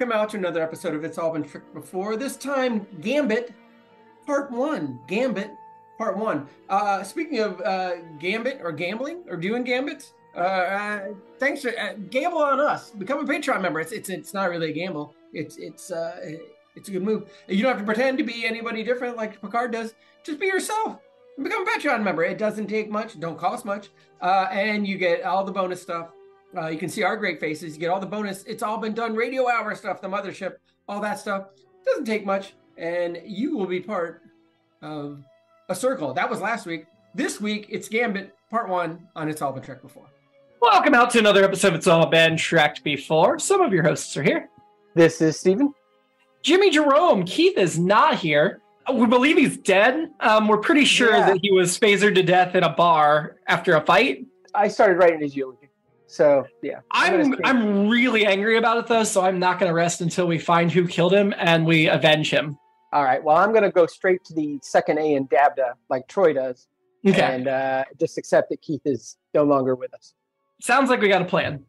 Welcome out to another episode of It's All Been Tricked Before. This time, Gambit, Part 1. Gambit, Part 1. Speaking of Gambit or gambling or doing gambits, thanks for gamble on us. Become a Patreon member. It's not really a gamble. It's a good move. You don't have to pretend to be anybody different like Picard does. Just be yourself. And become a Patreon member. It doesn't take much. Don't cost much. And you get all the bonus stuff. You can see our great faces. You get all the bonus. It's all been done. Radio hour stuff, the mothership, all that stuff. Doesn't take much. And you will be part of a circle. That was last week. This week, it's Gambit Part 1 on It's All Been Trekked Before. Welcome out to another episode of It's All Been Trekked Before. Some of your hosts are here. This is Stephen. Jimmy-Jerome. Keith is not here. We believe he's dead. We're pretty sure that he was phasered to death in a bar after a fight. I started writing his eulogy. So, yeah. I'm really angry about it, though, so I'm not going to rest until we find who killed him and we avenge him. All right. Well, I'm going to go straight to the second A in Dabda, like Troy does. Okay. And just accept that Keith is no longer with us. Sounds like we got a plan.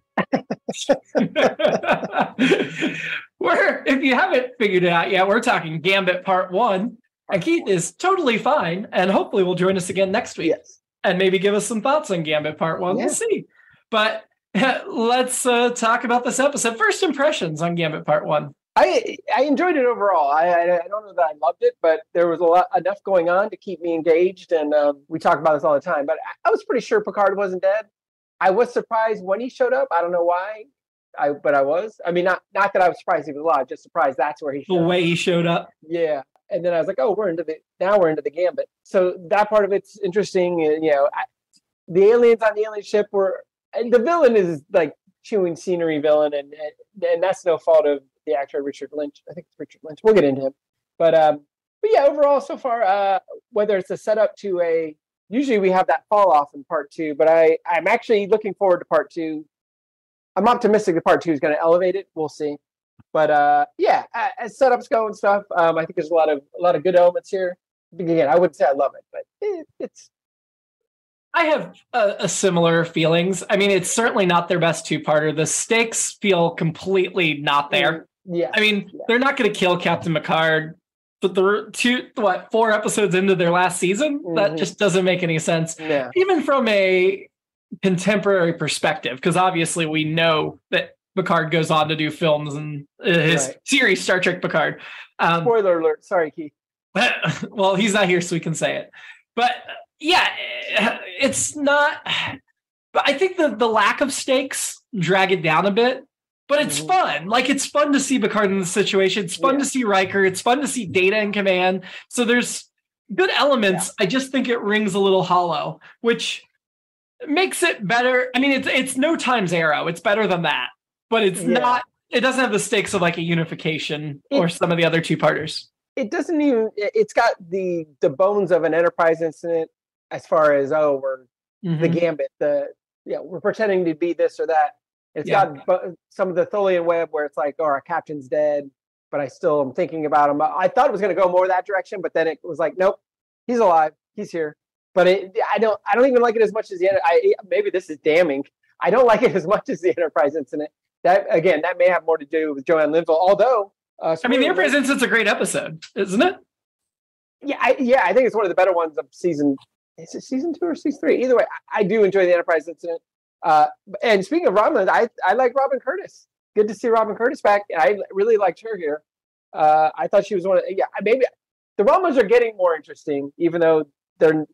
If you haven't figured it out yet, we're talking Gambit Part 1. And Keith is totally fine, and hopefully will join us again next week. Yes. And maybe give us some thoughts on Gambit Part 1. Yeah. We'll see. But let's talk about this episode. First impressions on Gambit Part 1. I enjoyed it overall. I don't know that I loved it, but there was enough going on to keep me engaged, and we talk about this all the time. But I was pretty sure Picard wasn't dead. I was surprised when he showed up. I don't know why, but I was. I mean, not that I was surprised he was alive, just surprised that's where he showed up. The way he showed up. Yeah. And then I was like, oh, we're into the Gambit. So that part of it's interesting. The aliens on the alien ship and the villain is like chewing scenery villain, and that's no fault of the actor Richard Lynch. I think it's Richard Lynch. We'll get into him. But yeah, overall so far, whether it's a setup to usually we have that fall off in Part 2, but I'm actually looking forward to Part 2. I'm optimistic that Part 2 is going to elevate it. We'll see. But yeah, as setups go and stuff, I think there's a lot of good elements here. Again, I wouldn't say I love it, but it's. I have a similar feelings. I mean, it's certainly not their best two-parter. The stakes feel completely not there. Yeah. I mean, they're not going to kill Captain Picard, but the 4 episodes into their last season, that just doesn't make any sense. Yeah. Even from a contemporary perspective, because obviously we know that Picard goes on to do films and his series, Star Trek Picard. Spoiler alert. Sorry, Keith. Well, he's not here, so we can say it. But yeah, it's not. But I think the lack of stakes drag it down a bit. But it's fun. Like, it's fun to see Picard in this situation. It's fun to see Riker. It's fun to see Data in command. So there's good elements. I just think it rings a little hollow, which makes it better. I mean, it's no Time's Arrow. It's better than that. But it's not. It doesn't have the stakes of like a unification or some of the other two-parters. It doesn't even. It's got the bones of an Enterprise incident, as far as we're the Gambit. We're pretending to be this or that. It's got some of the Tholian web where it's like, our captain's dead, but I still am thinking about him. I thought it was going to go more that direction, but then it was like, nope, he's alive, he's here. But I don't even like it as much as maybe this is damning. I don't like it as much as the Enterprise incident. That may have more to do with Joanne Linville. Although, the Enterprise incident's a great episode, isn't it? Yeah, I think it's one of the better ones of season. Is it season 2 or season 3? Either way, I do enjoy the Enterprise incident. And speaking of Robin, I like Robin Curtis. Good to see Robin Curtis back. I really liked her here. I thought she was maybe the Romans are getting more interesting, even though the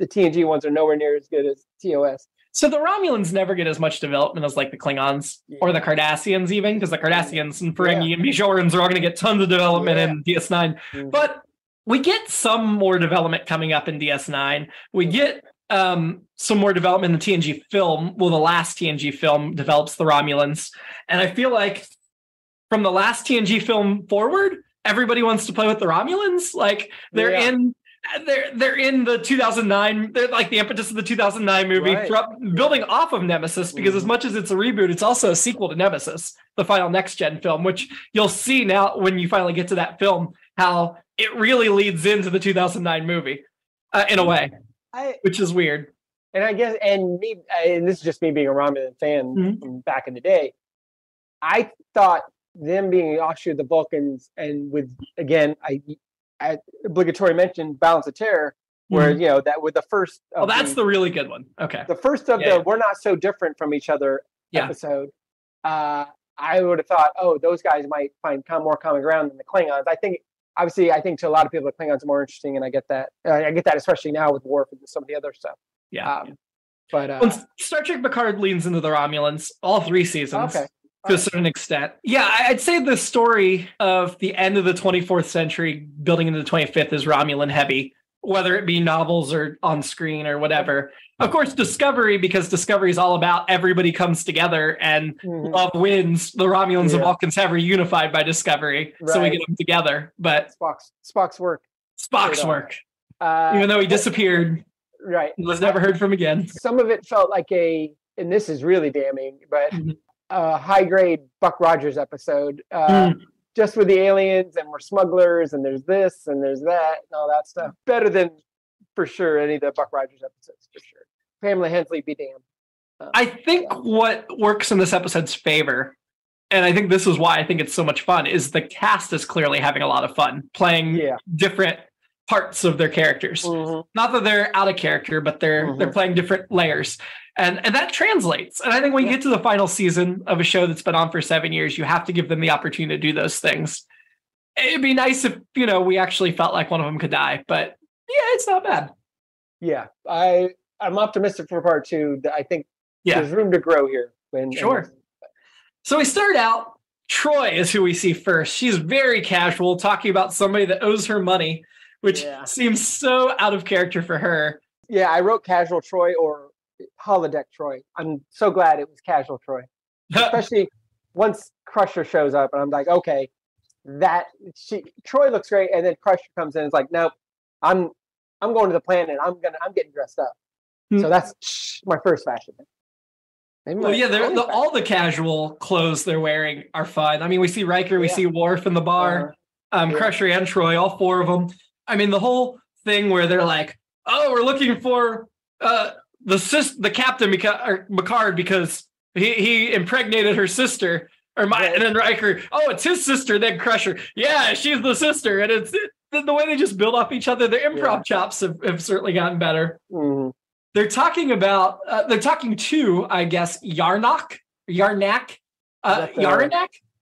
TNG ones are nowhere near as good as TOS. So the Romulans never get as much development as like the Klingons or the Cardassians, even, because the Cardassians and Ferengi and Bajorans are all going to get tons of development in DS9. But we get some more development coming up in DS9. We get some more development in the TNG film. Well, the last TNG film develops the Romulans. And I feel like from the last TNG film forward, everybody wants to play with the Romulans. Like they're in the 2009, they're like the impetus of the 2009 movie, building off of Nemesis, because as much as it's a reboot, it's also a sequel to Nemesis, the final next gen film, which you'll see now when you finally get to that film, how it really leads into the 2009 movie in a way, which is weird. And I guess, and this is just me being a Romulan fan from back in the day, I thought them being offshoot of the Vulcans, and with again, I obligatory mention Balance of Terror, where that with the first. That's the really good one. Okay. The first of we're not so different from each other episode. I would have thought, those guys might find more common ground than the Klingons. I think to a lot of people, the Klingons are more interesting, and I get that. I get that, especially now with Worf and some of the other stuff. Yeah. But Star Trek Picard leans into the Romulans all 3 seasons. Okay. To a certain extent. Yeah, I'd say the story of the end of the 24th century building into the 25th is Romulan heavy, whether it be novels or on screen or whatever. Of course, Discovery, because Discovery is all about everybody comes together and love wins. The Romulans and Vulcans have reunified by Discovery, so we get them together. But Spock's work. Even though he disappeared, was never heard from again. Some of it felt like and this is really damning, but high-grade Buck Rogers episode, just with the aliens, and we're smugglers, and there's this, and there's that, and all that stuff. Better than, for sure, any of the Buck Rogers episodes, for sure. Pamela Hensley be damned. I think what works in this episode's favor, and I think this is why I think it's so much fun, is the cast is clearly having a lot of fun, playing different parts of their characters. Not that they're out of character, but they're playing different layers. And that translates. And I think when you get to the final season of a show that's been on for 7 years, you have to give them the opportunity to do those things. It'd be nice if, we actually felt like one of them could die. But it's not bad. Yeah, I'm optimistic for part 2. I think there's room to grow here. So we start out, Troy is who we see first. She's very casual, talking about somebody that owes her money, which seems so out of character for her. Yeah, I wrote casual Troy or holodeck Troy. I'm so glad it was casual Troy, especially once Crusher shows up, and I'm like, okay, Troy looks great, and then Crusher comes in. It's like, nope, I'm going to the planet. I'm getting dressed up. So that's my first fashion. All the casual clothes they're wearing are fun. I mean, we see Riker, we see Worf in the bar, Crusher and Troy, all 4 of them. I mean, the whole thing where they're like, we're looking for the captain Picard because he impregnated her sister, and then Riker, it's his sister. Then Crusher, she's the sister, and it's the way they just build off each other. Their improv chops have certainly gotten better. They're talking to, I guess, Yarnak,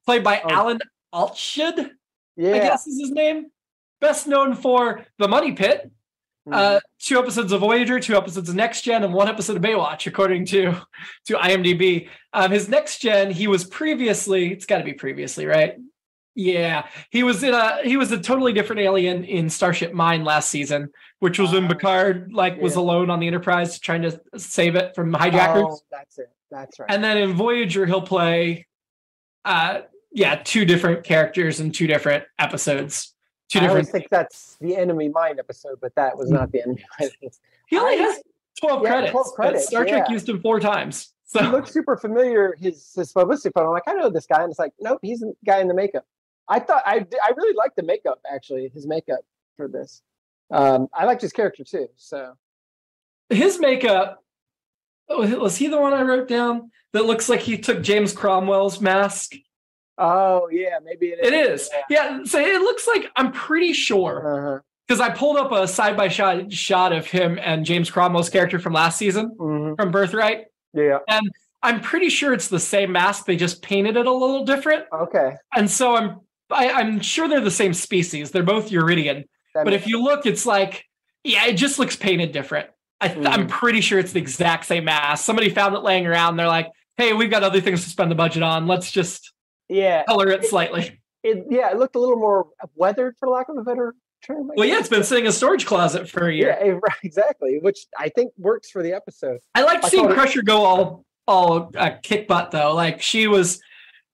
played by Alan Altschud, I guess is his name. Best known for The Money Pit, 2 episodes of Voyager, 2 episodes of Next Gen, and 1 episode of Baywatch, according to IMDb. His Next Gen, he was previously, it's got to be previously, right? Yeah, he was a totally different alien in Starship Mine last season, which was when Picard was alone on the Enterprise trying to save it from hijackers. Oh, that's it. That's right. And then in Voyager, he'll play, 2 different characters in 2 different episodes. I always think that's the Enemy Mine episode, but that was not the Enemy Mine. He only has 12 credits. 12 credits. Star Trek used him 4 times. So he looks super familiar. His publicity photo. I'm like, I know this guy, and it's like, nope, he's the guy in the makeup. I thought I really liked the makeup, actually, his makeup for this. I liked his character too. So his makeup, was he the one I wrote down that looks like he took James Cromwell's mask? Oh yeah, maybe it is. Yeah, so it looks like, I'm pretty sure, because I pulled up a side-by-side shot of him and James Cromwell's character from last season, from Birthright. Yeah. And I'm pretty sure it's the same mask, they just painted it a little different. Okay. And so I'm sure they're the same species. They're both Uridian. But if you look, it's like, it just looks painted different. I'm pretty sure it's the exact same mask. Somebody found it laying around. They're like, hey, we've got other things to spend the budget on. Let's just color it slightly. It looked a little more weathered, for lack of a better term. It's been sitting in a storage closet for a year. Yeah, right, exactly, which I think works for the episode. I liked seeing Crusher go all kick butt, though. Like, she was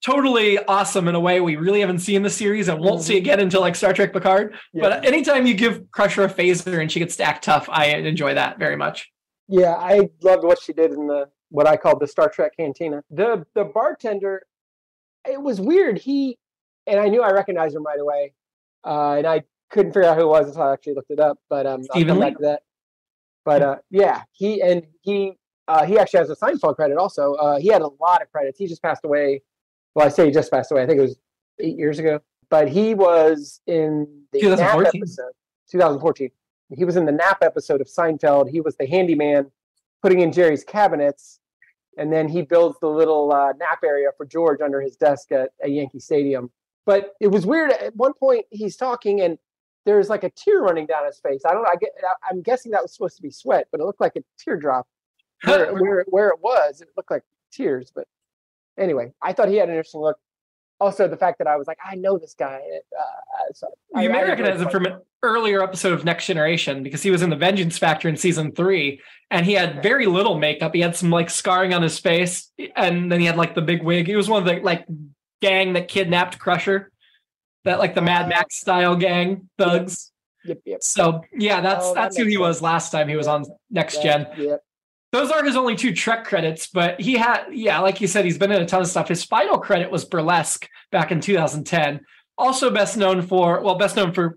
totally awesome in a way we really haven't seen in the series and won't see again until Star Trek Picard. Yeah. But anytime you give Crusher a phaser and she gets to act tough, I enjoy that very much. Yeah, I loved what she did in what I called the Star Trek cantina. The bartender, it was weird. And I knew I recognized him right away, and I couldn't figure out who it was until I actually looked it up. But I'll come back to that. But he actually has a Seinfeld credit also. He had a lot of credits. He just passed away. Well, I say he just passed away. I think it was 8 years ago. But he was in the 2014. Nap episode. 2014. He was in the Nap episode of Seinfeld. He was the handyman putting in Jerry's cabinets, and then he builds the little nap area for George under his desk at Yankee Stadium. But it was weird. At one point, he's talking, and there's like a tear running down his face. I'm guessing that was supposed to be sweat, but it looked like a teardrop. Where it was, it looked like tears. But anyway, I thought he had an interesting look. Also, the fact that I was like, I know this guy. You may recognize him from an earlier episode of Next Generation because he was in the Vengeance Factor in season 3, and he had very little makeup. He had some like scarring on his face, and then he had like the big wig. He was one of the like gang that kidnapped Crusher, that like the Mad Max style gang thugs. Yep. So yeah, that's who he was last time he was on Next Gen. Yep. Those are his only 2 Trek credits, but he had, like you said, he's been in a ton of stuff. His final credit was Burlesque back in 2010. Also best known for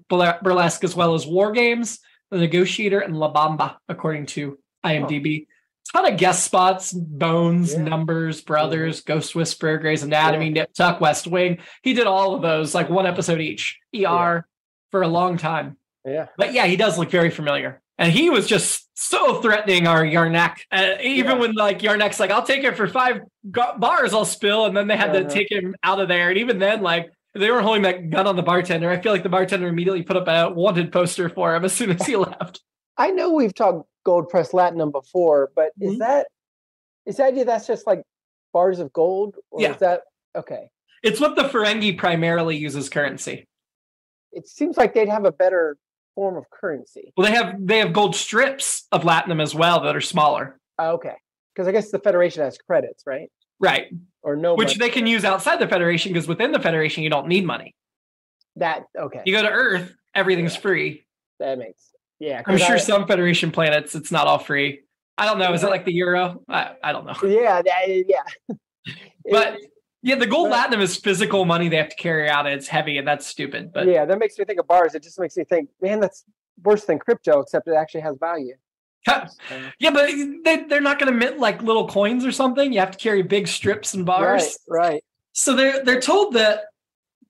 Burlesque as well as War Games, The Negotiator, and La Bamba, according to IMDb. Ton of guest spots, Bones, Numbers, Brothers, Ghost Whisperer, Grey's Anatomy, Nip Tuck, West Wing. He did all of those, like 1 episode each. ER for a long time. Yeah. But yeah, he does look very familiar. And he was just so threatening our Yarnak. Even when like Yarnak's like, I'll take it for 5 bars, I'll spill. And then they had to take him out of there. And even then, like, they weren't holding that gun on the bartender. I feel like the bartender immediately put up a wanted poster for him as soon as he left. I know we've talked Gold Press Latinum before, but is the idea that's just like bars of gold? Or is that okay? It's what the Ferengi primarily uses currency. It seems like they'd have a better form of currency. Well, they have gold strips of Latinum as well that are smaller. Okay, because I guess the Federation has credits, right? Right. Or no, which they can use outside the Federation because within the Federation you don't need money. Okay. You go to Earth, everything's free. That makes I'm sure some Federation planets it's not all free. I don't know. Is it like the euro? I don't know. Yeah. But yeah, the gold Latinum is physical money they have to carry out, and it's heavy, and that's stupid. But yeah, that makes me think of bars. It just makes me think, man, that's worse than crypto, except it actually has value. Yeah, but they're not going to mint like little coins or something. You have to carry big strips and bars. Right. So they're told that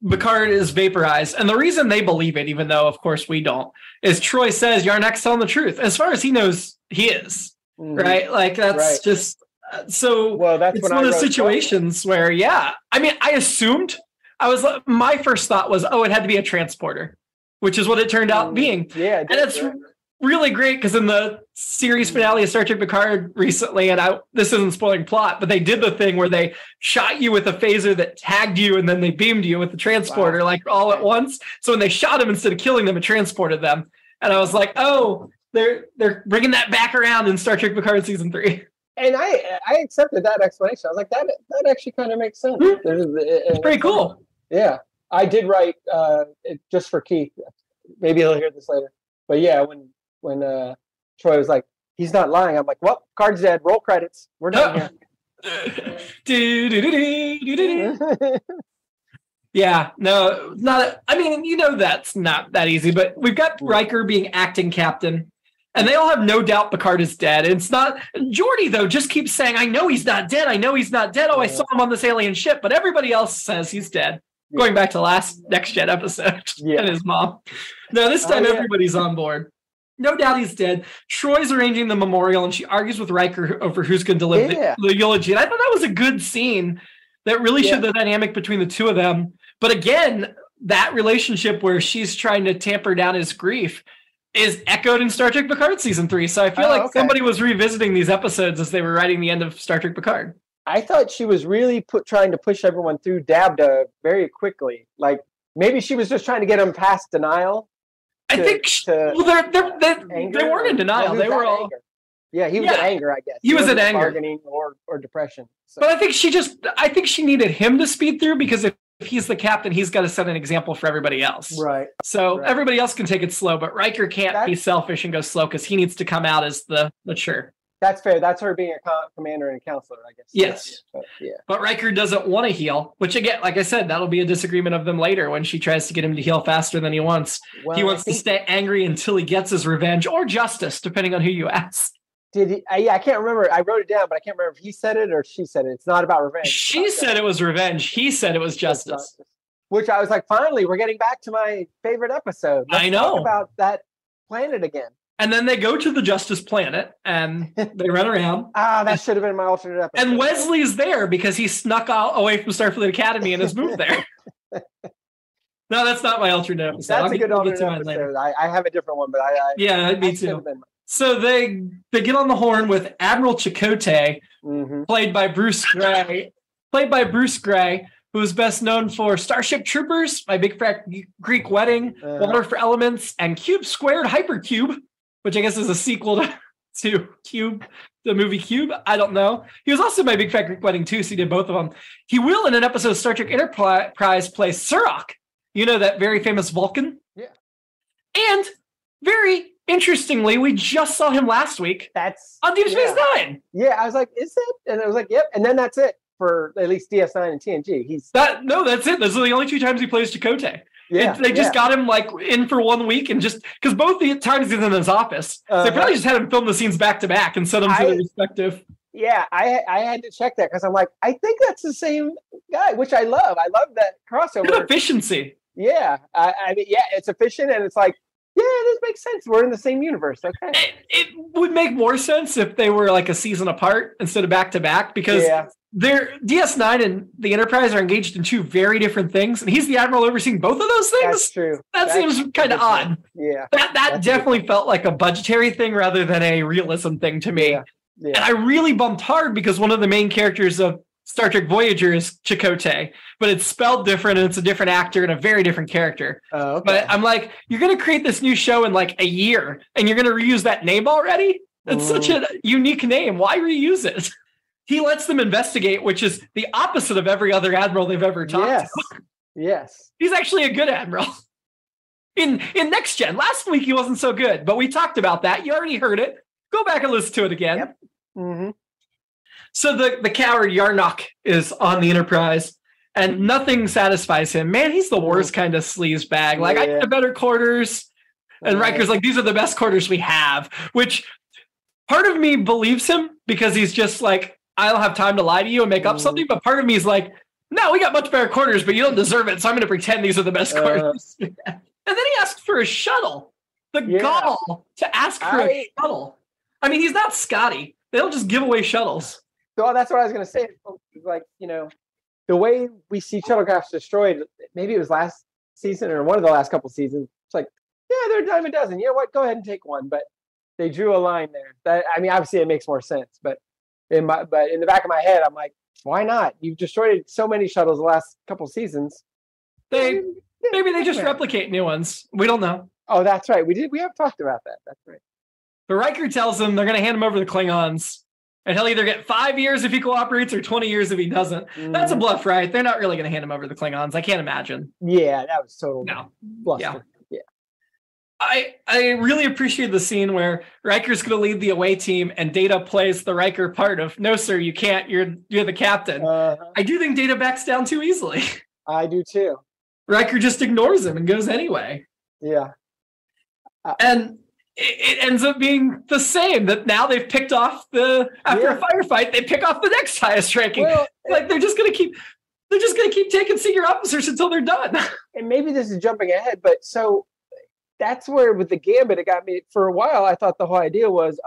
Picard is vaporized, and the reason they believe it, even though of course we don't, is Troy says Yarnak's telling the truth. As far as he knows, he is right. Like that's just. So that's it's one of those situations where, I mean, I assumed my first thought was, it had to be a transporter, which is what it turned out being. Yeah. And it's really great because in the series finale of Star Trek Picard recently, and this isn't spoiling plot, but they did the thing where they shot you with a phaser that tagged you and then they beamed you with the transporter like all at once. So when they shot him, instead of killing them, it transported them. And I was like, they're bringing that back around in Star Trek Picard season 3. And I accepted that explanation. I was like, that actually kind of makes sense. It's pretty cool. Yeah. I did write it just for Keith. Maybe he'll hear this later. But yeah, when Troy was like, he's not lying, I'm like, well, Card's dead. Roll credits. We're done here. Yeah, no, not. I mean, that's not that easy. But we've got Riker being acting captain. And they all have no doubt Picard is dead. It's not Geordi, though, just keeps saying, I know he's not dead. I know he's not dead. Oh, I saw him on this alien ship. But everybody else says he's dead. Yeah. Going back to last Next Gen episode and his mom. No, this time everybody's on board. No doubt he's dead. Troy's arranging the memorial, and she argues with Riker over who's going to deliver the eulogy. And I thought that was a good scene that really showed the dynamic between the two of them. But again, that relationship where she's trying to tamper down his grief is echoed in Star Trek Picard season 3. So I feel like somebody was revisiting these episodes as they were writing the end of Star Trek Picard. I thought she was really trying to push everyone through Dabda very quickly. Like maybe she was just trying to get them past denial. I think they weren't in denial. They were all. Anger. Yeah, he was at anger, I guess. He was at anger, bargaining or depression. So. But I think she needed him to speed through because if he's the captain, he's got to set an example for everybody else. Right. So everybody else can take it slow, but Riker can't be selfish and go slow because he needs to come out as the mature. That's fair. That's her being a commander and a counselor, I guess. Yes. But Riker doesn't want to heal, which again, like I said, that'll be a disagreement of them later when she tries to get him to heal faster than he wants. Well, he wants to stay angry until he gets his revenge or justice, depending on who you ask. Did he? I can't remember. I wrote it down, but I can't remember if he said it or she said it. It's not about revenge. She said it was revenge. He said it was justice. Which I was like, finally, we're getting back to my favorite episode. I know. Talk about that planet again. And then they go to the Justice Planet and they run around. That should have been my alternate episode. And Wesley's there because he snuck out away from Starfleet Academy and has moved there. No, that's not my alternate episode. That's a good alternate episode. I have a different one, but yeah, me too. So they get on the horn with Admiral Chakotay, played by Bruce Gray, who is best known for Starship Troopers, My Big Fat Greek Wedding, Water for Elements, and Cube Squared Hypercube, which I guess is a sequel to Cube, the movie Cube. I don't know. He was also in My Big Fat Greek Wedding too, so he did both of them. He will, in an episode of Star Trek Enterprise, play Surak. You know, that very famous Vulcan? Yeah. And very interestingly, we just saw him last week on Deep Space Nine. Yeah, I was like, is it? And I was like, yep. And then that's it for at least DS9 and TNG. That's it. Those are the only 2 times he plays Chakotay. Yeah, they just got him like in for 1 week, and just because both the times he's in his office, so they probably just had him film the scenes back to back and send them to their respective. Yeah, I had to check that because I'm like, I think that's the same guy, which I love. I love that crossover. Good efficiency. Yeah, I mean, yeah, it's efficient, and it's like, yeah, this makes sense. We're in the same universe. Okay, it would make more sense if they were like a season apart instead of back to back, because their DS9 and the Enterprise are engaged in 2 very different things, and he's the admiral overseeing both of those things. That's true. That seems kind of odd. Yeah, that definitely felt like a budgetary thing rather than a realism thing to me. Yeah. And I really bumped hard because one of the main characters of Star Trek Voyager is Chakotay, but it's spelled different and it's a different actor and a very different character. Oh, okay. But I'm like, you're going to create this new show in like a year and you're going to reuse that name already? It's such a unique name. Why reuse it? He lets them investigate, which is the opposite of every other admiral they've ever talked to. Yes. He's actually a good admiral. In Next Gen, last week he wasn't so good, but we talked about that. You already heard it. Go back and listen to it again. Yep. Mm-hmm. So the coward Yarnock is on the Enterprise, and nothing satisfies him. Man, he's the worst kind of sleaze bag. Like, I get better quarters. And Riker's like, these are the best quarters we have. Which, part of me believes him, because he's just like, I don't have time to lie to you and make up something. But part of me is like, no, we got much better quarters, but you don't deserve it, so I'm going to pretend these are the best quarters. And then he asks for a shuttle. The gall to ask for a shuttle. I mean, he's not Scotty. They don't just give away shuttles. So that's what I was going to say. Like, you know, the way we see shuttlecrafts destroyed, maybe it was last season or one of the last couple seasons. It's like, yeah, they're a dime a dozen. You know what? Go ahead and take one. But they drew a line there. That, I mean, obviously it makes more sense. But in the back of my head, I'm like, why not? You've destroyed so many shuttles the last couple seasons. Maybe they just replicate new ones. We don't know. Oh, that's right. We have talked about that. That's right. But Riker tells them they're going to hand him over to the Klingons. And he'll either get 5 years if he cooperates or 20 years if he doesn't. That's a bluff, right? They're not really going to hand him over to the Klingons. I can't imagine. Yeah, that was total bluster. Yeah. I really appreciate the scene where Riker's going to lead the away team and Data plays the Riker part of, no, sir, you can't. You're the captain. I do think Data backs down too easily. I do too. Riker just ignores him and goes anyway. Yeah. And it ends up being the same, that now they've picked off after a firefight, they pick off the next highest ranking. Well, like they're just going to keep taking senior officers until they're done. And maybe this is jumping ahead, but so that's where with the Gambit, it got me for a while. I thought the whole idea was,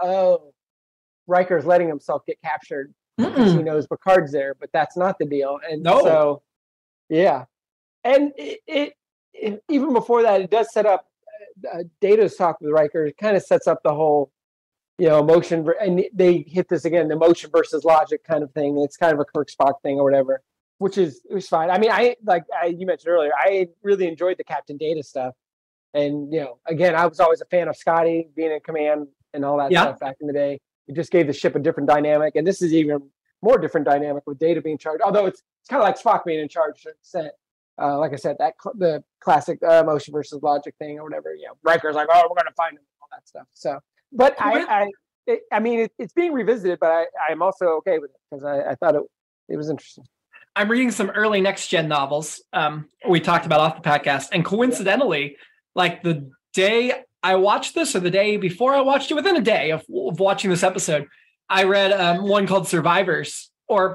Riker's letting himself get captured because he knows Picard's there, but that's not the deal. And so, yeah. And it even before that, it does set up Data's talk with Riker. It kind of sets up the whole, emotion, and they hit this again, the emotion versus logic kind of thing. It's kind of a Kirk Spock thing or whatever, it was fine. I mean, you mentioned earlier, I really enjoyed the Captain Data stuff. And, again, I was always a fan of Scotty being in command and all that stuff back in the day. It just gave the ship a different dynamic. And this is even more different dynamic with Data being charged, although it's kind of like Spock being in charge to an extent. Like I said, the classic emotion versus logic thing or whatever. Riker's like, oh, we're going to find him, all that stuff. So, but I mean, it's being revisited, but I'm also okay with it because I thought it was interesting. I'm reading some early Next Gen novels we talked about off the podcast, and coincidentally, like the day I watched this or the day before I watched it, within a day of watching this episode, I read one called Survivors, or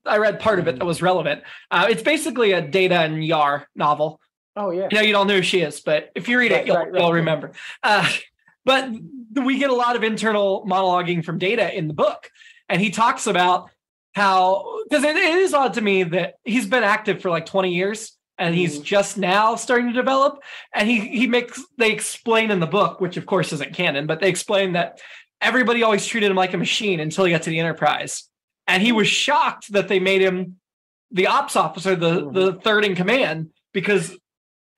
I read part of it that was relevant. It's basically a Data and Yar novel. Oh, yeah. You don't know who she is, but if you read it, you'll remember. But we get a lot of internal monologuing from Data in the book. And he talks about how, because it is odd to me that he's been active for like 20 years and he's just now starting to develop. And they explain in the book, which of course isn't canon, but they explain that everybody always treated him like a machine until he got to the Enterprise. And he was shocked that they made him the ops officer, the third in command, because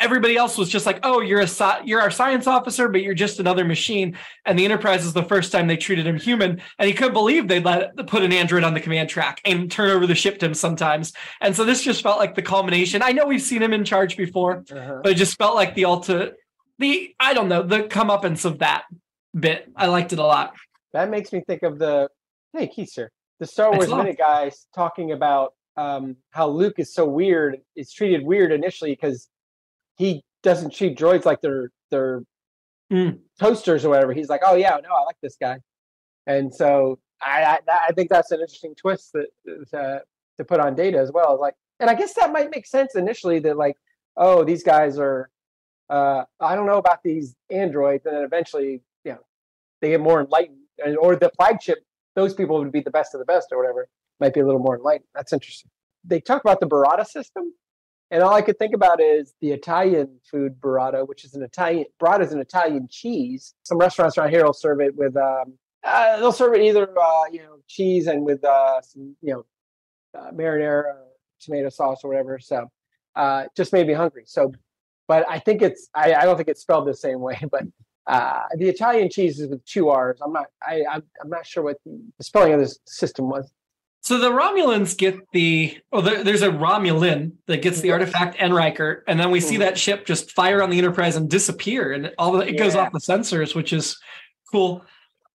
everybody else was just like, oh, you're our science officer, but you're just another machine. And the Enterprise is the first time they treated him human. And he couldn't believe they'd put an android on the command track and turn over the ship to him sometimes. And so this just felt like the culmination. I know we've seen him in charge before, but it just felt like the comeuppance of that bit. I liked it a lot. That makes me think of the Star Wars Minute guys talking about how Luke is so weird. It's treated weird initially because he doesn't treat droids like they're toasters or whatever. He's like, oh yeah, no, I like this guy. And so I think that's an interesting twist that to put on Data as well. Like, and I guess that might make sense initially that like, oh, these guys are, I don't know about these androids, and then eventually, they get more enlightened, or the flagship, those people would be the best of the best or whatever, might be a little more enlightened. That's interesting. They talk about the burrata system. And all I could think about is the Italian food burrata, which is burrata is an Italian cheese. Some restaurants around here will serve it with, they'll serve it either, cheese and with some, marinara, tomato sauce or whatever. So, just made me hungry. So, but I think I don't think it's spelled the same way, but the Italian cheese is with 2 R's. I'm not sure what the spelling of this system was. So the Romulans get there's a Romulan that gets the artifact and Riker, and then we see that ship just fire on the Enterprise and disappear, and it goes off the sensors, which is cool.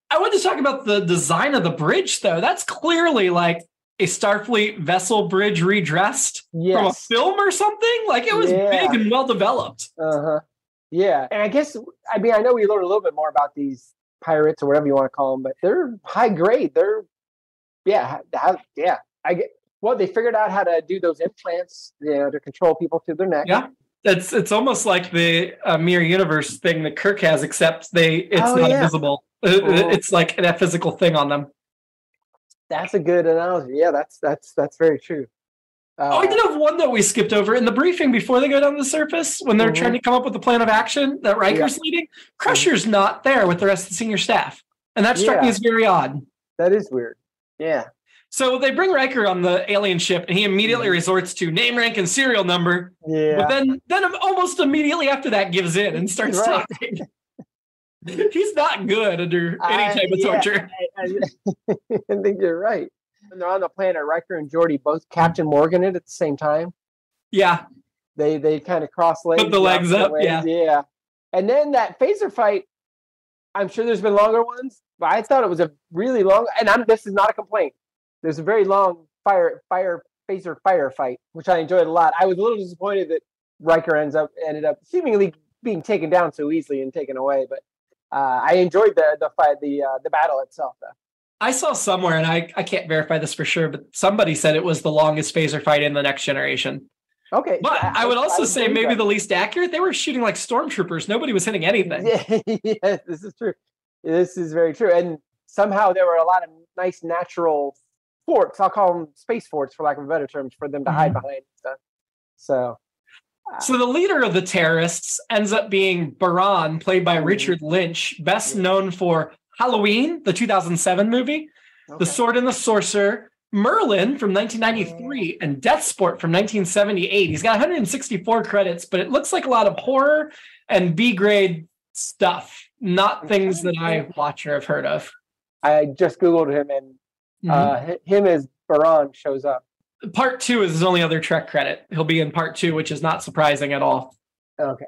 I want to talk about the design of the bridge, though. That's clearly like a Starfleet vessel bridge redressed from a film or something. Like it was big and well developed. Yeah, and I know we learned a little bit more about these pirates or whatever you want to call them, but they're high grade. They figured out how to do those implants, to control people through their neck. Yeah, it's almost like the mirror universe thing that Kirk has, except it's not visible. It's like that physical thing on them. That's a good analogy. Yeah, that's very true. I did have one that we skipped over in the briefing before they go down the surface when they're trying to come up with the plan of action that Riker's leading. Crusher's not there with the rest of the senior staff, and that struck me as very odd. That is weird. Yeah. So they bring Riker on the alien ship, and he immediately resorts to name, rank, and serial number. Yeah. But then almost immediately after that gives in and starts talking. He's not good under any type of torture. I think you're right. When they're on the planet, Riker and Geordi both Captain Morgan it at the same time. Yeah. They kind of cross legs. Put the legs up, Yeah. And then that phaser fight, I'm sure there's been longer ones, but I thought it was a really long, and this is not a complaint. There's a very long phaser fight, which I enjoyed a lot. I was a little disappointed that Riker ended up seemingly being taken down so easily and taken away, but I enjoyed the fight, the battle itself, though. I saw somewhere, and I can't verify this for sure, but somebody said it was the longest phaser fight in the Next Generation. Okay. But I would also say maybe the least accurate. They were shooting like stormtroopers. Nobody was hitting anything. Yeah, this is true. This is very true. And somehow there were a lot of nice natural forts. I'll call them space forts, for lack of a better term, for them to hide behind and stuff. So the leader of the terrorists ends up being Baran, played by Richard Lynch, best known for Halloween, the 2007 movie, The Sword and the Sorcerer, Merlin from 1993, and Deathsport from 1978. He's got 164 credits, but it looks like a lot of horror and B-grade stuff, not things that I watch or have heard of. I just Googled him, and him as Baran shows up. Part 2 is his only other Trek credit. He'll be in Part 2, which is not surprising at all. Okay.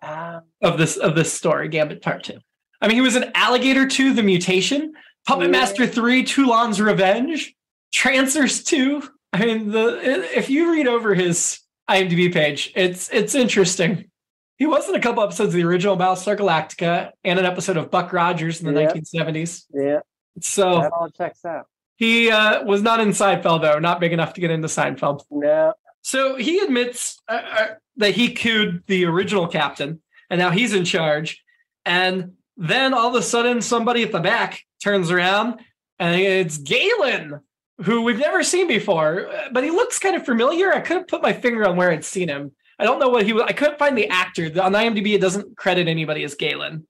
Of this story, Gambit Part 2. I mean, he was in Alligator 2, The Mutation, Puppet Master 3, Toulon's Revenge, Trancers 2. I mean, if you read over his IMDb page, it's interesting. He was in a couple episodes of the original Battlestar Galactica and an episode of Buck Rogers in the 1970s. Yeah. So that all checks out. He was not in Seinfeld, though. Not big enough to get into Seinfeld. No. So he admits that he cooed the original captain, and now he's in charge. And then all of a sudden, somebody at the back turns around, and it's Galen, who we've never seen before. But he looks kind of familiar. I couldn't put my finger on where I'd seen him. I don't know what he was. I couldn't find the actor. On IMDb, it doesn't credit anybody as Galen.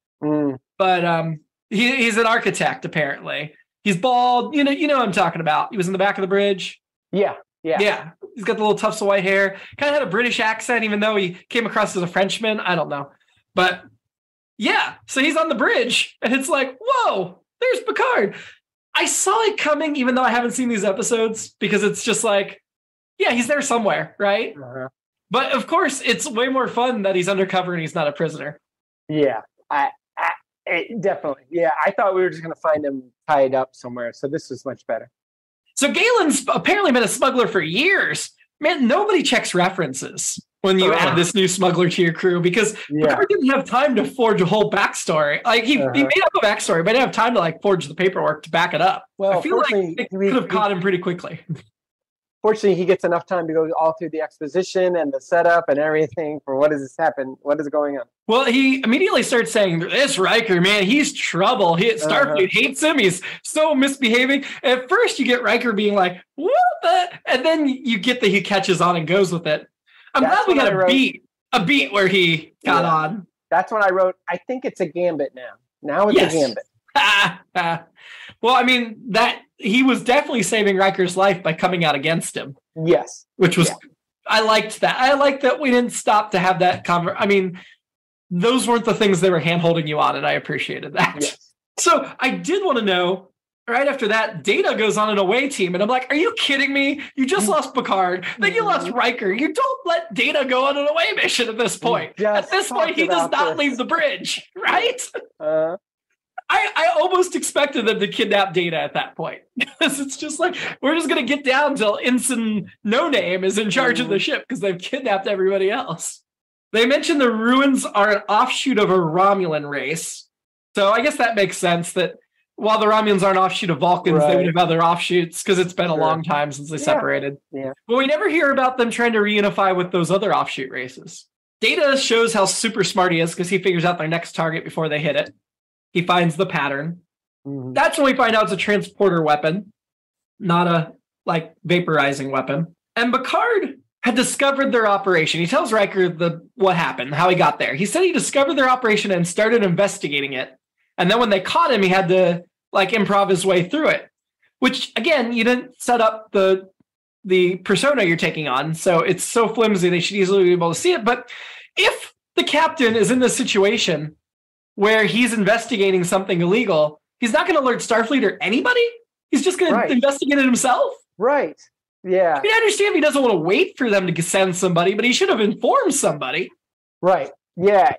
But he's an architect, apparently. He's bald. You know what I'm talking about. He was in the back of the bridge. Yeah. He's got the little tufts of white hair. Kind of had a British accent, even though he came across as a Frenchman. I don't know. But yeah, so he's on the bridge, and it's like, whoa, there's Picard. I saw it coming, even though I haven't seen these episodes, because it's just like, yeah, he's there somewhere, right? But of course, it's way more fun that he's undercover and he's not a prisoner. Yeah, definitely. Yeah, I thought we were just going to find him tied up somewhere, so this was much better. So Galen's apparently been a smuggler for years. Man, nobody checks references when you add this new smuggler to your crew, because Picard didn't have time to forge a whole backstory. Like he made up a backstory, but didn't have time to like forge the paperwork to back it up. Well, I feel like they could have caught him pretty quickly. Fortunately, he gets enough time to go all through the exposition and the setup and everything for what does going on. Well, he immediately starts saying, this Riker, man, he's trouble. Starfleet hates him. He's so misbehaving. At first, you get Riker being like, what the? And then you get that he catches on and goes with it. I'm glad we got a beat where he got on. That's when I wrote, I think it's a Gambit now. Now it's a Gambit. Well, I mean, that he was definitely saving Riker's life by coming out against him. Yes. Which was, I liked that. I liked that we didn't stop to have that conversation. I mean, those weren't the things they were hand-holding you on, and I appreciated that. Yes. So I did want to know, right after that, Data goes on an away team, and I'm like, are you kidding me? You just lost Picard, then you lost Riker. You don't let Data go on an away mission at this point. At this point, he does not leave the bridge, right? I almost expected them to kidnap Data at that point, because it's just like, we're just going to get down till Ensign No Name is in charge of the ship because they've kidnapped everybody else. They mentioned the ruins are an offshoot of a Romulan race. So I guess that makes sense that while the Romulans are an offshoot of Vulcans, they would have other offshoots because it's been a long time since they separated. But we never hear about them trying to reunify with those other offshoot races. Data shows how super smart he is because he figures out their next target before they hit it. He finds the pattern. That's when we find out it's a transporter weapon, not a vaporizing weapon. And Picard had discovered their operation. He tells Riker what happened, how he got there. He said he discovered their operation and started investigating it. And then when they caught him, he had to improv his way through it. Which again, you didn't set up the persona you're taking on, so it's so flimsy they should easily be able to see it. But if the captain is in this situation where he's investigating something illegal, he's not going to alert Starfleet or anybody. He's just going to investigate it himself. Right. Yeah. I mean, I understand if he doesn't want to wait for them to send somebody, but he should have informed somebody. Right. Yeah.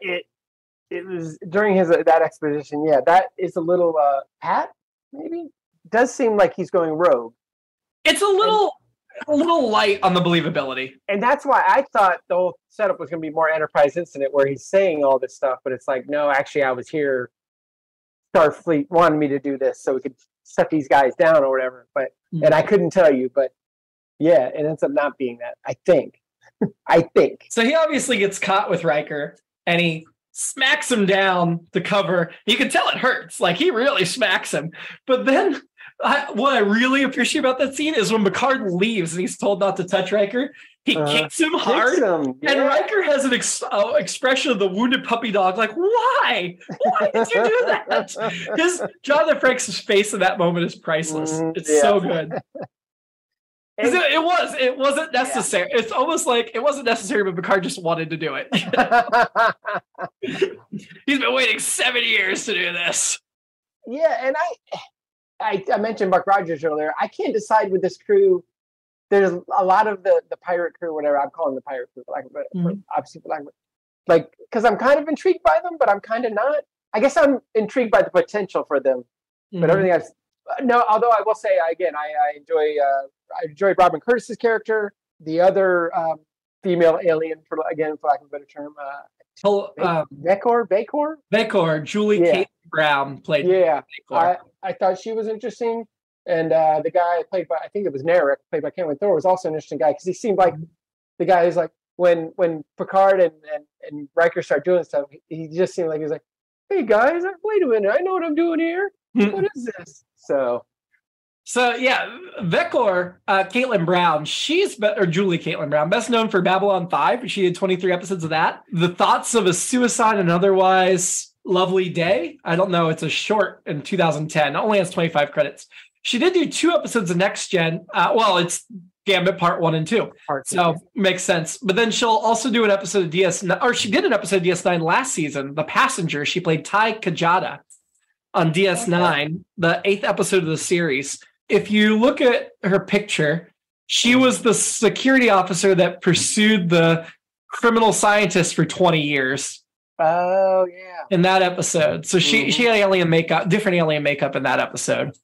It was during that exposition. Yeah, that is a little Pat. Maybe it does seem like he's going rogue. It's a little light on the believability. And that's why I thought the whole setup was going to be more Enterprise Incident where he's saying all this stuff, but it's like, no, actually I was here. Starfleet wanted me to do this so we could set these guys down or whatever. But and I couldn't tell you, but yeah, it ends up not being that, I think. So he obviously gets caught with Riker and he smacks him down to cover. You can tell it hurts. He really smacks him. But then what I really appreciate about that scene is when Picard leaves and he's told not to touch Riker, he kicks him hard. And Riker has an expression of the wounded puppy dog, why? Why did you do that? Jonathan Frakes' face in that moment is priceless. It's so good. It wasn't necessary. It's almost like it wasn't necessary, but Picard just wanted to do it. He's been waiting 7 years to do this. Yeah, and I mentioned Buck Rogers earlier. I can't decide with this crew. There's a lot of the pirate crew, whatever I'm calling the pirate crew, obviously, because I'm kind of intrigued by them, but I'm kind of not. I guess I'm intrigued by the potential for them, but everything else. No, although I will say again, I enjoy Robin Curtis's character, the other female alien, for lack of a better term, Bekor, Julie Kate Brown played. Yeah, I thought she was interesting. And the guy played by, I think it was Narek, played by Cameron Thor, was also an interesting guy because he seemed like the guy who's like, when Picard and Riker start doing stuff, he just seemed like he was like, hey guys, wait a minute, I know what I'm doing here. What is this? So yeah, Vekor, Caitlin Brown, or Julie Caitlin Brown, best known for Babylon 5. She did 23 episodes of that. The Thoughts of a Suicide and Otherwise Lovely Day. I don't know. It's a short in 2010. It only has 25 credits. She did do 2 episodes of Next Gen. It's Gambit Part 1 and 2. Makes sense. But then she'll also do an episode of DS9, or she did an episode of DS9 last season, The Passenger. She played Tai Kajada on DS9, the 8th episode of the series. If you look at her picture, she was the security officer that pursued the criminal scientist for 20 years. Oh, yeah. In that episode. So she had alien makeup, different alien makeup in that episode.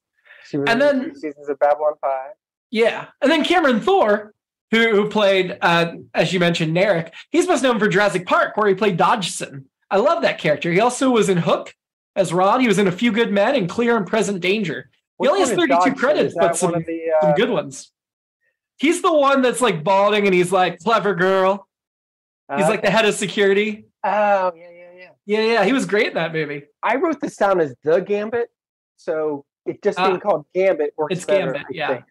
She was in 2 seasons of Babylon 5. Yeah. And then Cameron Thor, who played, as you mentioned, Narek, he's most known for Jurassic Park, where he played Dodgson. I love that character. He also was in Hook as Ron. He was in A Few Good Men and Clear and Present Danger. He only has 32 credits, but some good ones. He's the one that's like balding and he's like, clever girl. He's like the head of security. Oh, Yeah, he was great in that movie. I wrote this down as The Gambit, so it just being called Gambit works it's better. Gambit,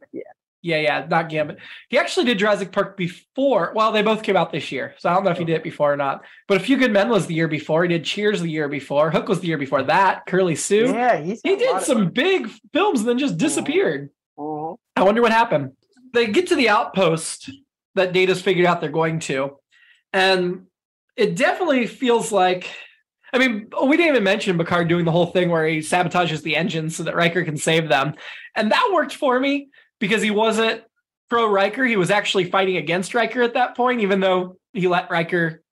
yeah, not Gambit. He actually did Jurassic Park before. Well, they both came out this year, so I don't know if he did it before or not. But A Few Good Men was the year before. He did Cheers the year before. Hook was the year before that. Curly Sue. Yeah, he did some big films and then just disappeared. Mm-hmm. I wonder what happened. They get to the outpost that Data's figured out they're going to, and it definitely feels like, I mean, we didn't even mention Picard doing the whole thing where he sabotages the engines so that Riker can save them. And that worked for me because he wasn't pro-Riker. He was actually fighting against Riker at that point, even though he let Riker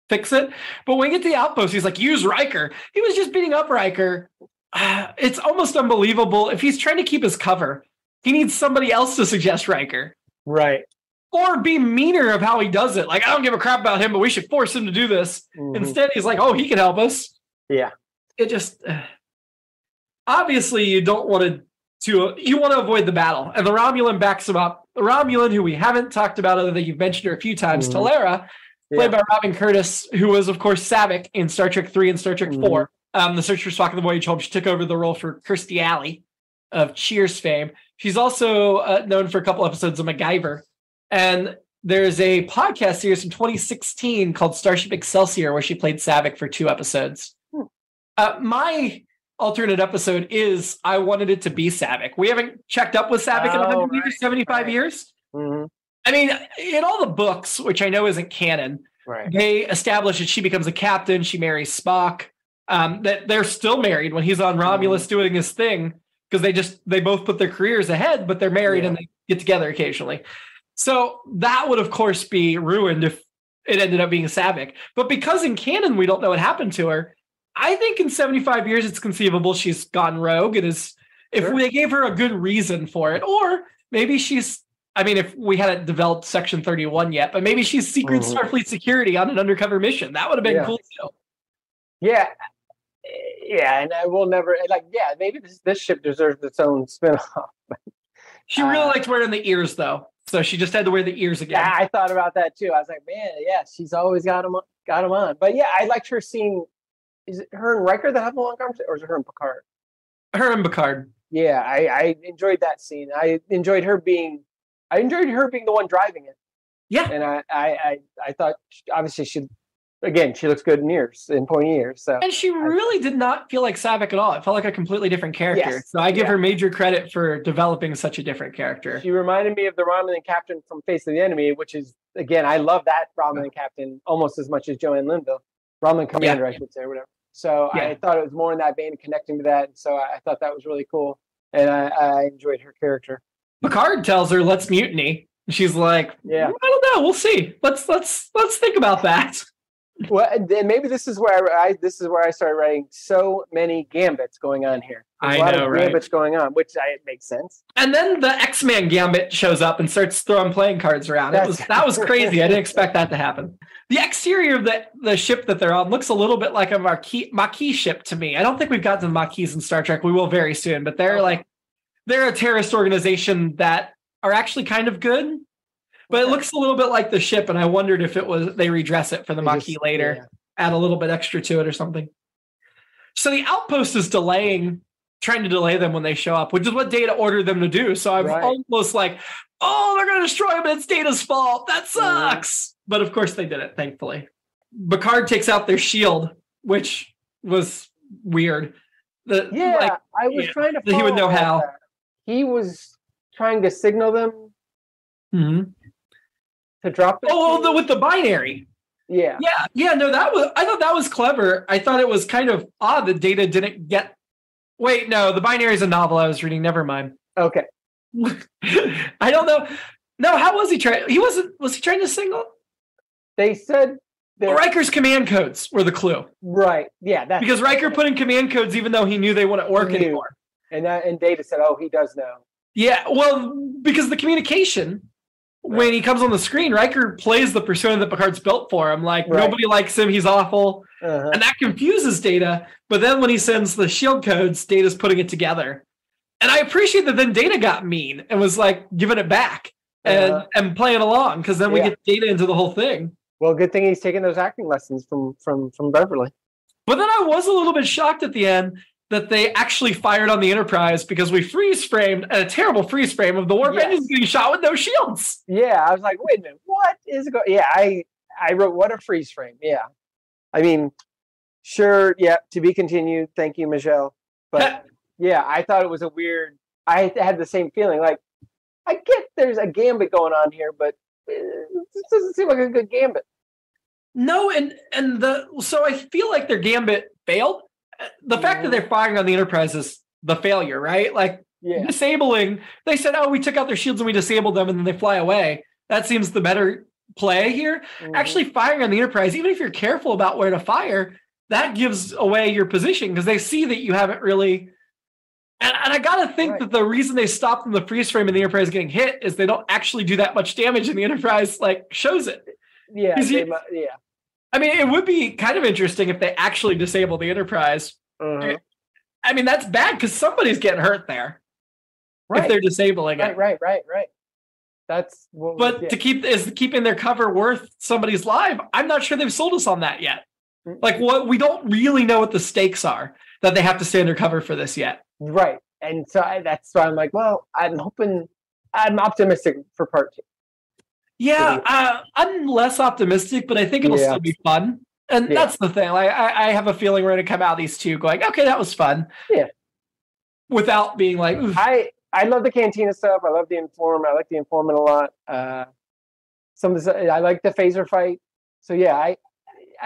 fix it. But when we get to the outpost, he's like, use Riker. He was just beating up Riker. It's almost unbelievable. If he's trying to keep his cover, he needs somebody else to suggest Riker. Right. Or be meaner of how he does it. Like, I don't give a crap about him, but we should force him to do this. Mm-hmm. Instead, he's like, oh, he can help us. Yeah. It just... obviously, you don't want you want to avoid the battle. And the Romulan backs him up. The Romulan, who we haven't talked about other than you've mentioned her a few times, Talera, played by Robin Curtis, who was, of course, Saavik in Star Trek 3 and Star Trek 4. The Search for Spock and the Voyage Home. She took over the role for Kirstie Alley of Cheers fame. She's also known for a couple episodes of MacGyver. And there's a podcast series from 2016 called Starship Excelsior where she played Saavik for 2 episodes. My alternate episode is I wanted it to be Saavik. We haven't checked up with Saavik in 75 years. Mm-hmm. I mean, in all the books, which I know isn't canon, they establish that she becomes a captain, she marries Spock, that they're still married when he's on Romulus doing his thing, because they both put their careers ahead, but they're married and they get together occasionally. So that would, of course, be ruined if it ended up being Saavik. But because in canon we don't know what happened to her, I think in 75 years it's conceivable she's gone rogue. It is if they gave her a good reason for it, or maybe she's. I mean, if we hadn't developed Section 31 yet, but maybe she's secret Starfleet security on an undercover mission. That would have been cool too. Yeah, and I will never maybe this ship deserves its own spinoff. She really liked wearing the ears, though. So she just had to wear the ears again. Yeah, I thought about that too. I was like, man, she's always got him on. But yeah, I liked her scene. Is it her and Riker that have a long conversation, or is it her and Picard? Her and Picard. Yeah, I enjoyed that scene. I enjoyed her being the one driving it. Yeah, and I thought obviously she looks good in pointy ears. So and she really did not feel like Saavik at all. It felt like a completely different character. Yes, so I give her major credit for developing such a different character. She reminded me of the Romulan captain from Face of the Enemy, which is, again, I love that Romulan captain almost as much as Joanne Linville. Romulan commander, I should say, or whatever. So I thought it was more in that vein, connecting to that. And so I thought that was really cool. And I enjoyed her character. Picard tells her, let's mutiny. And she's like, I don't know. We'll see. Let's think about that. Well, then maybe this is where I started writing so many gambits going on here. There's a lot of gambits going on, which makes sense. And then the X-Man gambit shows up and starts throwing playing cards around. That was crazy. I didn't expect that to happen. The exterior of the ship that they're on looks a little bit like a Maquis ship to me. I don't think we've gotten to the Maquis in Star Trek. We will very soon, but they're like they're a terrorist organization that are actually kind of good, but it looks a little bit like the ship, and I wondered if it was they redress it for the Maquis later, add a little bit extra to it or something. So the outpost is trying to delay them when they show up, which is what Data ordered them to do. So I'm almost like, oh, they're going to destroy him, and it's Data's fault. That sucks. But of course they did it, thankfully. Picard takes out their shield, which was weird. I was trying to follow he would know how. That. He was trying to signal them to drop the with the binary. Yeah. No, I thought that was clever. I thought it was kind of odd that Data didn't get. Wait, no, the binary is a novel I was reading. Never mind. Okay. I don't know. No, how was he trying? Was he trying to signal? They said Riker's command codes were the clue. Right. Yeah. Because Riker put in command codes even though he knew they wouldn't work anymore. And Data said, oh, he does know. Yeah, well, because the communication, when he comes on the screen, Riker plays the persona that Picard's built for him. Like, nobody likes him, he's awful. And that confuses Data. But then when he sends the shield codes, Data's putting it together. And I appreciate that then Data got mean and was like giving it back and playing along, because then we get Data into the whole thing. Well, good thing he's taking those acting lessons from Beverly. But then I was a little bit shocked at the end that they actually fired on the Enterprise, because we freeze framed a terrible freeze frame of the warp engines getting shot with no shields. Yeah, I was like, wait a minute, what is going? Yeah, I wrote, what a freeze frame. Yeah, I mean, sure, to be continued. Thank you, Michelle. But I thought it was a weird. I had the same feeling. Like, I get there's a gambit going on here, but this doesn't seem like a good gambit. No, so I feel like their gambit failed. The fact that they're firing on the Enterprise is the failure, right? Like, disabling. They said, oh, we took out their shields and we disabled them, and then they fly away. That seems the better play here. Actually firing on the Enterprise, even if you're careful about where to fire, that gives away your position, because they see that you haven't really. And I gotta think that the reason they stopped in the freeze frame and the Enterprise getting hit is they don't actually do that much damage, and the Enterprise shows it. Yeah. I mean, it would be kind of interesting if they actually disable the Enterprise. I mean, that's bad because somebody's getting hurt there if they're disabling it. Right. That's what. Is keeping their cover worth somebody's life? I'm not sure they've sold us on that yet. Like, we don't really know what the stakes are that they have to stay under cover for this yet. Right, and so that's why I'm like, well, I'm optimistic for part 2. Yeah, I'm less optimistic, but I think it'll still be fun. And that's the thing. I have a feeling we're going to come out of these two going, okay, that was fun. Yeah. Without being like, oof. I love the Cantina stuff. I love the Inform. I like the Informant a lot. I like the phaser fight. So yeah, I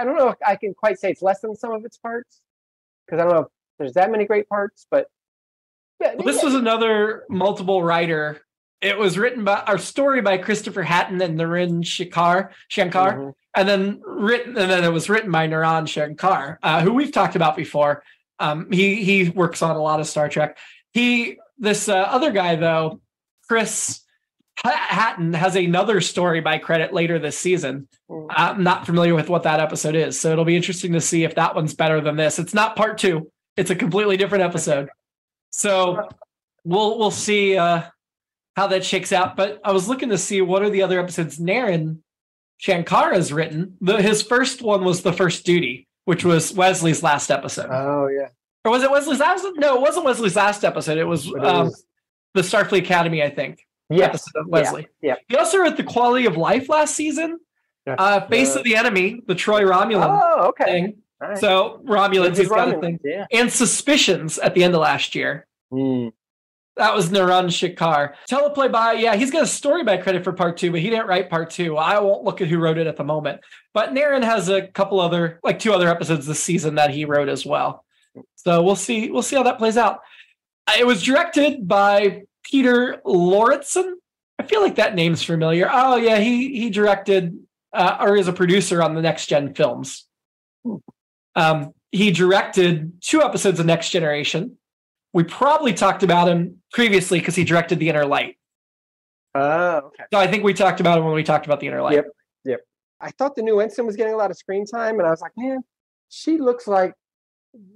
don't know if I can quite say it's less than some of its parts, because I don't know if there's that many great parts, but this was another multiple writer. It was written by our story by Christopher Hatton and Naren Shankar, and then it was written by Naran Shankar, who we've talked about before. He works on a lot of Star Trek. This other guy though, Chris Hatton, has another story by credit later this season. I'm not familiar with what that episode is, so it'll be interesting to see if that one's better than this. It's not part 2; it's a completely different episode. So we'll see how that shakes out. But I was looking to see what are the other episodes Naren Shankar has written. His first one was The First Duty, which was Wesley's last episode. Oh, yeah. Or was it Wesley's last? No, it wasn't Wesley's last episode. It was the Starfleet Academy, I think. Episode of Wesley. Yeah. He also wrote The Quality of Life last season. Face of the Enemy, the Troy Romulan thing. Right. So Romulans, he's got a thing. Yeah. And Suspicions at the end of last year. That was Naran Shankar. Teleplay by, he's got a story by credit for part 2, but he didn't write part 2. I won't look at who wrote it at the moment. But Naren has a couple other, 2 other episodes this season that he wrote as well. So we'll see how that plays out. It was directed by Peter Lauritsen. I feel like that name's familiar. Oh yeah, he directed or is a producer on the Next Gen films. He directed 2 episodes of Next Generation. We probably talked about him previously because he directed The Inner Light. Oh, okay. So I think we talked about him when we talked about The Inner Light. Yep. I thought the new ensign was getting a lot of screen time, and I was like, man, she looks like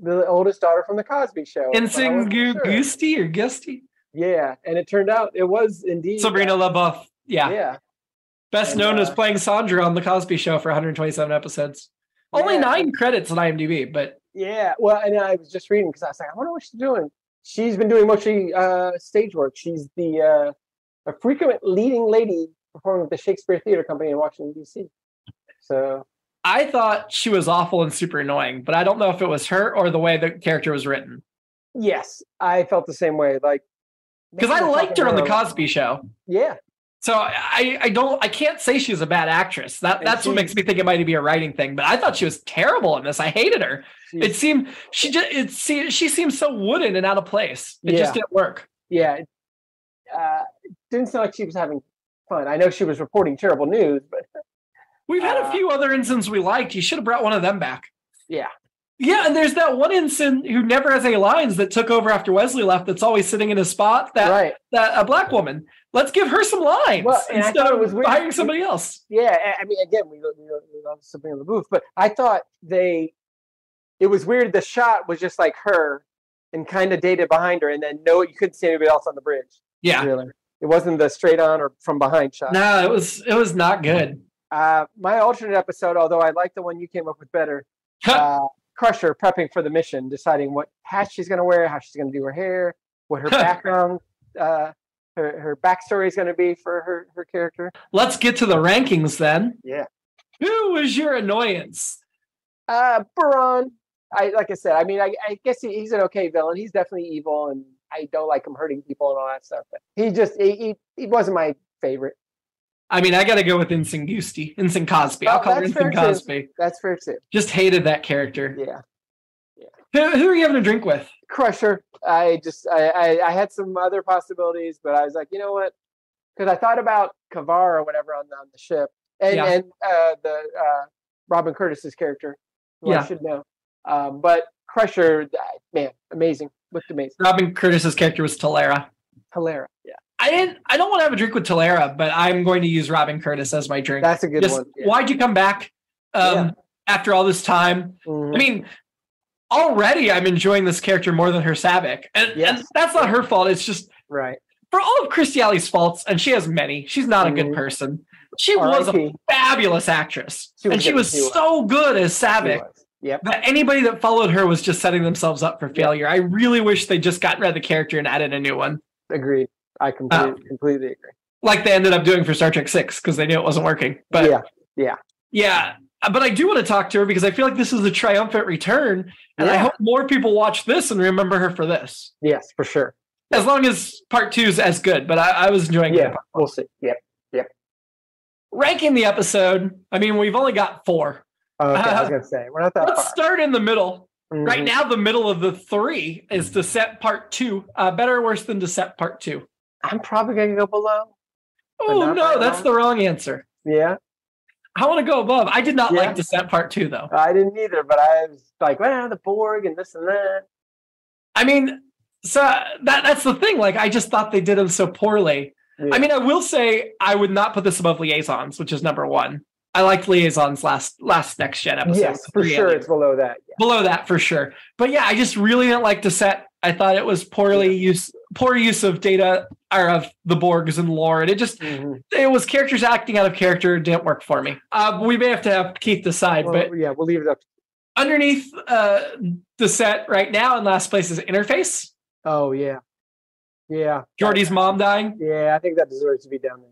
the oldest daughter from the Cosby Show. Ensign Gusty or Gusty? Yeah, and it turned out it was indeed Sabrina LaBeouf. Yeah. Yeah. Best known as playing Sandra on The Cosby Show for 127 episodes. Only 9 credits on IMDb, but... Yeah, well, and I was just reading because I was like, I wonder what she's doing. She's been doing mostly stage work. She's a frequent leading lady performing with the Shakespeare Theater Company in Washington, D.C. So... I thought she was awful and super annoying, but I don't know if it was her or the way the character was written. Yes, I felt the same way. Like, because I liked her on The Cosby Show. Yeah. So I can't say she's a bad actress. That's what makes me think it might be a writing thing. But I thought she was terrible in this. I hated her. It seemed she seemed so wooden and out of place. It just didn't work. Yeah, it didn't sound like she was having fun. I know she was reporting terrible news, but we've had a few other ensigns we liked. You should have brought one of them back. Yeah. Yeah, and there's that one ensign who never has any lines that took over after Wesley left that's always sitting in his spot, that a black woman. Let's give her some lines instead of hiring somebody else. Yeah, I mean, again, we love Sabrina LaBeouf, but I thought it was weird. The shot was just like her and kind of dated behind her, and then you couldn't see anybody else on the bridge. Yeah. Really. It wasn't the straight on or from behind shot. No, it was not good. My alternate episode, although I like the one you came up with better, Crusher prepping for the mission, deciding what hat she's going to wear, how she's going to do her hair, what her background, her backstory is going to be for her character. Let's get to the rankings then. Yeah. Who was your annoyance? Baran. Like I said, I mean, I guess he's an okay villain. He's definitely evil, and I don't like him hurting people and all that stuff. But he wasn't my favorite. I mean, I got to go with Ensign Cosby. I'll call her Ensign Cosby. That's fair too. Just hated that character. Yeah. Who are you having a drink with? Crusher. I had some other possibilities, but I was like, you know what? Because I thought about Kavar or whatever on the ship, and the Robin Curtis's character, who I should know. But Crusher, man, amazing. Looked amazing. Robin Curtis's character was Talera. Yeah. I don't want to have a drink with Talera, but I'm going to use Robin Curtis as my drink. That's a good one. Yeah. Why'd you come back after all this time? Mm-hmm. I mean, already I'm enjoying this character more than her Savick. And that's not her fault. It's just for all of Christy Alley's faults, and she has many, she's not a good person. She was a fabulous actress. She was so good as Savick. Yep. That anybody that followed her was just setting themselves up for failure. I really wish they just got rid of the character and added a new one. Agreed. I completely agree. Like they ended up doing for Star Trek 6 because they knew it wasn't working. But yeah. But I do want to talk to her because I feel like this is a triumphant return, and I hope more people watch this and remember her for this. Yes, for sure. As long as part 2 is as good, but I was enjoying it. Yeah, we'll see. Yep. Ranking the episode. I mean, we've only got 4. Okay, I was gonna say we're not that. Let's far. start in the middle. Mm-hmm. Right now, the middle of the 3 is Descent Part 2. Better or worse than Descent Part 2? I'm probably gonna go below. Oh no, that's the wrong answer. Yeah. I want to go above. I did not like Descent Part 2 though. I didn't either, but I was like, well, the Borg and this and that. I mean, so that's the thing. Like, I just thought they did them so poorly. Yeah. I mean, I will say I would not put this above Liaisons, which is number 1. I liked Liaison's last Next Gen episode. Yes, for sure, it's below that. Yeah. Below that for sure. But yeah, I just really didn't like Descent. I thought it was poor use of data or of the Borgs and lore, and it just it was characters acting out of character. It didn't work for me. We may have to have Keith decide, but yeah, we'll leave it up. Underneath Descent right now in last place is Interface. Oh yeah. Geordi's mom dying. Yeah, I think that deserves to be down there.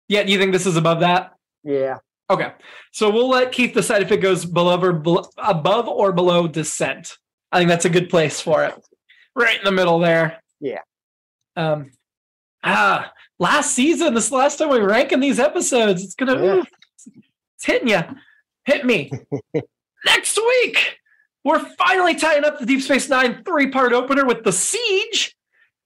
Yeah, do you think this is above that? Yeah. Okay, so we'll let Keith decide if it goes above or below Descent. I think that's a good place for it. Right in the middle there. Yeah. Last season, this is the last time we rank in these episodes. It's it's hitting you. Hit me. Next week, we're finally tying up the Deep Space Nine 3-part opener with The Siege.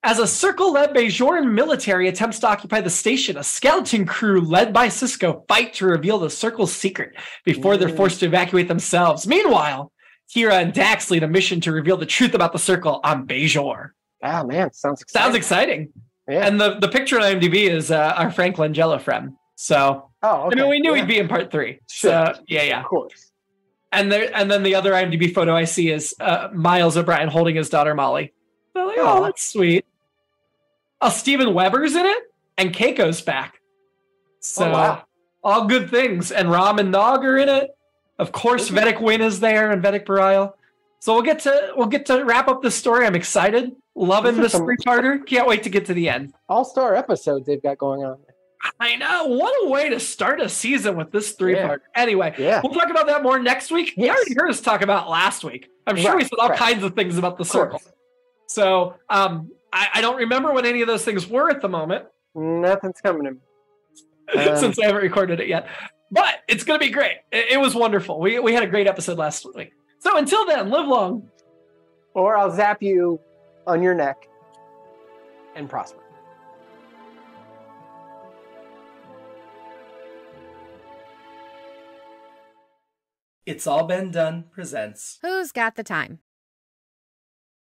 As a Circle-led Bajoran military attempts to occupy the station, a skeleton crew led by Sisko fight to reveal the Circle's secret before they're forced to evacuate themselves. Meanwhile, Kira and Dax lead a mission to reveal the truth about the Circle on Bajor. Oh, man, sounds exciting. Sounds exciting. Yeah. And the picture on IMDb is our Frank Langella friend. So, I mean, we knew he'd be in part 3. Sure. So, yeah. Of course. And then the other IMDb photo I see is Miles O'Brien holding his daughter Molly. So like, oh, that's sweet. Steven Weber's in it, and Keiko's back. So all good things. And Ram and Nog are in it. Of course, Vedic Win is there and Vedic Barile. So we'll get to wrap up this story. I'm excited. Loving this three-parter. Can't wait to get to the end. All-star episodes they've got going on. I know. What a way to start a season with this three-part. Anyway, we'll talk about that more next week. You already heard us talk about last week. I'm sure we said all kinds of things about the circle. So I don't remember what any of those things were at the moment. Nothing's coming to me. Since I haven't recorded it yet. But it's going to be great. It was wonderful. We had a great episode last week. So until then, live long. Or I'll zap you on your neck and prosper. It's All Been Done presents Who's Got the Time?